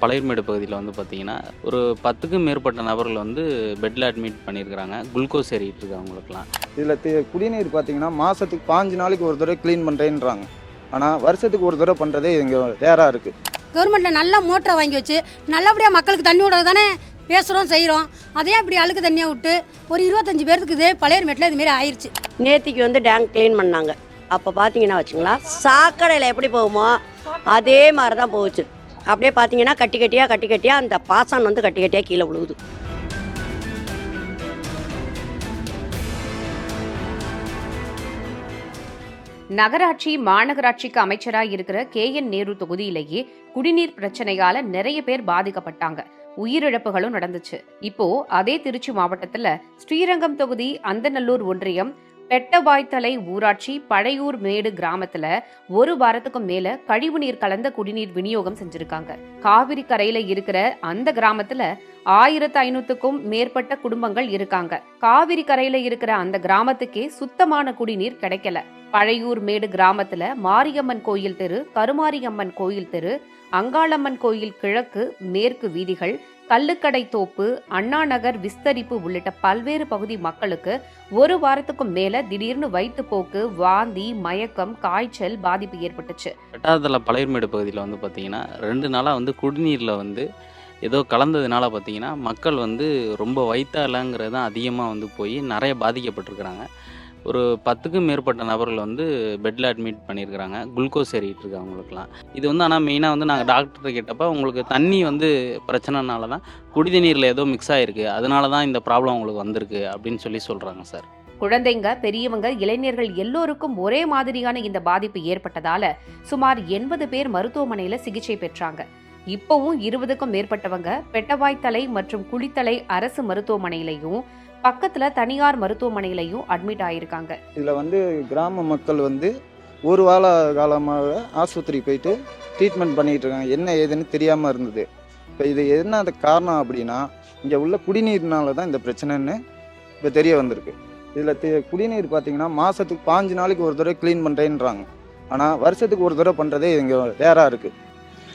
பழையர்மேடு பகுதியில் வந்து பார்த்தீங்கன்னா ஒரு 10க்கும் மேற்பட்ட நபர்கள் வந்து பெட்டில் அட்மிட் பண்ணியிருக்கிறாங்க. குளுக்கோஸ் ஏறிட்டு இருக்கு அவங்களுக்குலாம். இதில் குடிநீர் பார்த்தீங்கன்னா மாதத்துக்கு 5 நாளைக்கு ஒரு தடவை க்ளீன் பண்ணுறேன்றாங்க. ஆனால் வருஷத்துக்கு ஒரு தடவை பண்ணுறதே இங்கே ரேராக இருக்குது. கவர்மெண்ட்டில் நல்லா மோட்டரை வாங்கி வச்சு நல்லபடியாக மக்களுக்கு தண்ணி விடுறது தானே பேசுகிறோம் செய்கிறோம். அதே இப்படி அழுக்கு தண்ணியாக விட்டு ஒரு 25 பேருக்கு இதே பழையர்மேட்டில் இதுமாரி ஆயிடுச்சு. நேற்றுக்கு வந்து டேங்க் க்ளீன் பண்ணாங்க. அப்போ பார்த்தீங்கன்னா வச்சுங்களா, சாக்கடையில் எப்படி போகுமோ அதே மாதிரி தான் போச்சு. அப்படியே பார்த்தீங்கன்னா கட்டி கட்டியாக அந்த பாசனம் வந்து கட்டி கட்டியாக கீழே விழுகுது. நகராட்சி மாநகராட்சிக்கு அமைச்சராக இருக்கிற KN நேரு தொகுதியிலேயே குடிநீர் பிரச்சனையால நிறைய பேர் பாதிக்கப்பட்டாங்க. உயிரிழப்புகளும் நடந்துச்சு. இப்போ அதே திருச்சி மாவட்டத்துல ஸ்ரீரங்கம் தொகுதி அந்தநல்லூர் ஒன்றியம் பெட்டவாய்த்தலை ஊராட்சி பழையூர் மேடு கிராமத்துல ஒரு வாரத்துக்கும் மேல கழிவுநீர் கலந்த குடிநீர் விநியோகம் செஞ்சிருக்காங்க. காவிரி கரையில இருக்கிற அந்த கிராமத்துல 1500க்கும் மேற்பட்ட குடும்பங்கள் இருக்காங்க. காவிரி கரையில இருக்கிற அந்த கிராமத்துக்கே சுத்தமான குடிநீர் கிடைக்கல. பழையூர் மேடு கிராமத்துல மாரியம்மன் கோயில் தெரு, கருமாரியம்மன் கோயில் தெரு, அங்காளம்மன் கோயில் கிழக்கு மேற்கு வீதிகள், கல்லுக்கடை தோப்பு, அண்ணா நகர் விஸ்தரிப்பு உள்ளிட்ட பல்வேறு பகுதி மக்களுக்கு ஒரு வாரத்துக்கும் மேல திடீர்னு வயிற்றுப்போக்கு, வாந்தி, மயக்கம், காய்ச்சல் பாதிப்பு ஏற்பட்டுச்சு. ரெட்டாதல பழையர்மேடு பகுதியில் வந்து பார்த்தீங்கன்னா 2 நாளாக வந்து குடிநீரில் வந்து ஏதோ கலந்ததுனால பார்த்தீங்கன்னா மக்கள் வந்து ரொம்ப வயிற்றாலங்கிறது தான் அதிகமாக வந்து போய் நிறைய பாதிக்கப்பட்டிருக்கிறாங்க. ஒரு 10க்கும் மேற்பட்ட நபர்கள் வந்து பெட்டில் அட்மிட் பண்ணியிருக்கிறாங்க. குளுக்கோஸ் ஏறிட்டு இருக்கு அவங்களுக்குலாம். இது வந்து ஆனால் மெயினாக வந்து நாங்கள் டாக்டர்கிட்ட கேட்டப்போ உங்களுக்கு தண்ணி வந்து பிரச்சனைனால தான் குடிநீரில் ஏதோ மிக்ஸ் ஆகிருக்கு, அதனால தான் இந்த ப்ராப்ளம் உங்களுக்கு வந்திருக்கு அப்படின்னு சொல்கிறாங்க சார். குழந்தைங்க, பெரியவங்க, இளைஞர்கள் எல்லோருக்கும் ஒரே மாதிரியான இந்த பாதிப்பு ஏற்பட்டதால சுமார் 80 பேர் மருத்துவமனையில சிகிச்சை பெற்றாங்க. இப்பவும் 20க்கும் மேற்பட்டவங்க பெட்டவாய்த்தலை மற்றும் குளித்தலை அரசு மருத்துவமனையிலையும் பக்கத்துல தனியார் மருத்துவமனையிலையும் அட்மிட் ஆயிருக்காங்க. இதில் வந்து கிராம மக்கள் வந்து ஒரு வார காலமாக ஆஸ்பத்திரி போயிட்டு ட்ரீட்மெண்ட் பண்ணிகிட்டு இருக்காங்க. என்ன ஏதுன்னு தெரியாமல் இருந்தது. இப்போ இது என்ன அது காரணம் அப்படின்னா, இங்கே உள்ள குடிநீர்னால தான் இந்த பிரச்சனைன்னு இப்போ தெரிய வந்திருக்கு. இதில் குடிநீர் பார்த்தீங்கன்னா மாதத்துக்கு 5 நாளைக்கு ஒரு தடவை க்ளீன் பண்ணுறேன்றாங்க. ஆனால் வருஷத்துக்கு ஒரு தடவை பண்ணுறதே இங்கே ரேராக இருக்குது.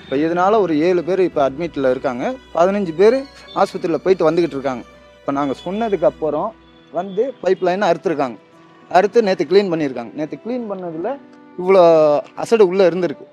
இப்போ இதனால் ஒரு 7 பேர் இப்போ அட்மிட்டில் இருக்காங்க. 15 பேர் ஆஸ்பத்திரியில் போயிட்டு வந்துக்கிட்டு இருக்காங்க. இப்போ நாங்கள் சொன்னதுக்கு அப்புறம் வந்து பைப் லைனை அறுத்து நேற்று க்ளீன் பண்ணியிருக்காங்க. நேற்று க்ளீன் பண்ணதில் இவ்வளோ அசடு உள்ளே இருந்திருக்கு.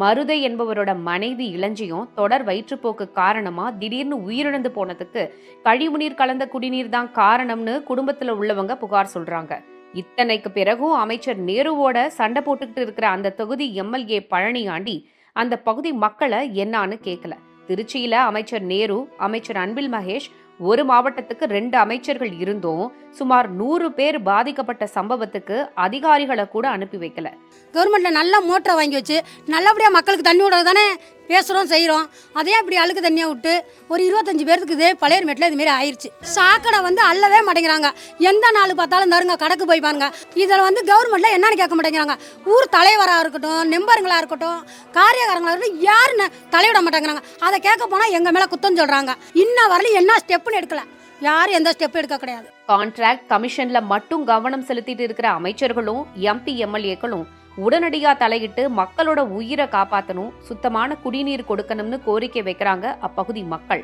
மருதை என்பவரோட மனைவி இளஞ்சியும் தொடர் வயிற்றுப்போக்கு காரணமா திடீர்னு உயிரிழந்து போனதுக்கு கழிவுநீர் கலந்த குடிநீர் தான் காரணம்னு குடும்பத்துல உள்ளவங்க புகார் சொல்றாங்க. இத்தனைக்கு பிறகும் அமைச்சர் நேருவோட சண்டை போட்டுக்கிட்டு இருக்கிற அந்த தொகுதி MLA பழனியாண்டி அந்த பகுதி மக்களை என்னான்னு கேட்கல. திருச்சியில அமைச்சர் நேரு, அமைச்சர் அன்பில் மகேஷ் ஒரு மாவட்டத்துக்கு 2 அமைச்சர்கள் இருந்தும் சுமார் 100 பேர் பாதிக்கப்பட்ட சம்பவத்துக்கு அதிகாரிகளை கூட அனுப்பி வைக்கல. கவர்மெண்ட்டில் நல்லா மோட்டரை வாங்கி வச்சு நல்லபடியாக மக்களுக்கு தண்ணி விடுறது தானே பேசுகிறோம் செய்கிறோம். அதே இப்படி அழுக்கு தண்ணியாக விட்டு ஒரு 25 பேருக்கு இதே பழையர்மேட்டில் இதுமாரி ஆயிடுச்சு. சாக்கடை வந்து அள்ளவே மாட்டேங்கிறாங்க. எந்த நாள் பார்த்தாலும் தருங்க கணக்கு போய் பாருங்க. இதில் வந்து கவர்மெண்ட்டில் என்னன்னு கேட்க மாட்டேங்கிறாங்க. ஊர் தலைவராக இருக்கட்டும், மெம்பருங்களாக இருக்கட்டும், காரியக்காரங்களாக இருக்கட்டும், யாருன்னு தலையிட மாட்டேங்கிறாங்க. அதை கேட்க போனால் எங்கள் மேலே குத்தம் சொல்கிறாங்க. இன்ன வரலையும் என்ன ஸ்டெப்புன்னு எடுக்கல. யாரும் எந்த ஸ்டெப் எடுக்க கிடையாது. கான்ட்ராக்ட் கமிஷன்ல மட்டும் கவனம் செலுத்திட்டு இருக்கிற அமைச்சர்களும் MP MLAக்களும் உடனடியா தலையிட்டு மக்களோட உயிரை காப்பாற்றணும், சுத்தமான குடிநீர் கொடுக்கணும்னு கோரிக்கை வைக்கிறாங்க அப்பகுதி மக்கள்.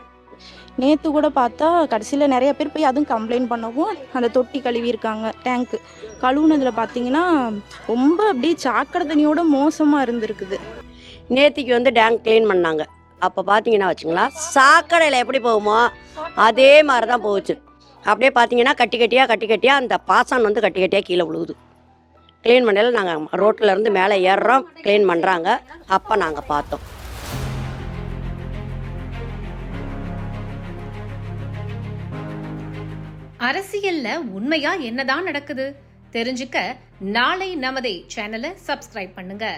நேற்று கூட பார்த்தா கடைசியில் நிறைய பேர் போய் அதுவும் கம்ப்ளைண்ட் பண்ணவும் அந்த தொட்டி கழுவி இருக்காங்க. டேங்க்கு கழுவுனதில் பார்த்தீங்கன்னா ரொம்ப அப்படியே சாக்கடை தண்ணியோட மோசமாக இருந்திருக்குது. நேற்றுக்கு வந்து டேங்க் க்ளீன் பண்ணாங்க. அப்போ பார்த்தீங்கன்னா வச்சுங்களா, சாக்கடையில் எப்படி போகுமோ அதே மாதிரி தான் போச்சு. அப்படியே பார்த்தீங்கன்னா கட்டி கட்டியாக அந்த பாசனம் வந்து கட்டி கட்டியாக கீழே விழுகுது. க்ளீன் பண்ணல நாங்கள் ரோட்டில் இருந்து மேலே ஏறுறோம், க்ளீன் பண்ணுறாங்க. அப்போ நாங்கள் பார்த்தோம். அரசியல்ல உண்மையா என்னதான் நடக்குது தெரிஞ்சுக்க நாளை நமதே சேனலை சப்ஸ்கிரைப் பண்ணுங்க.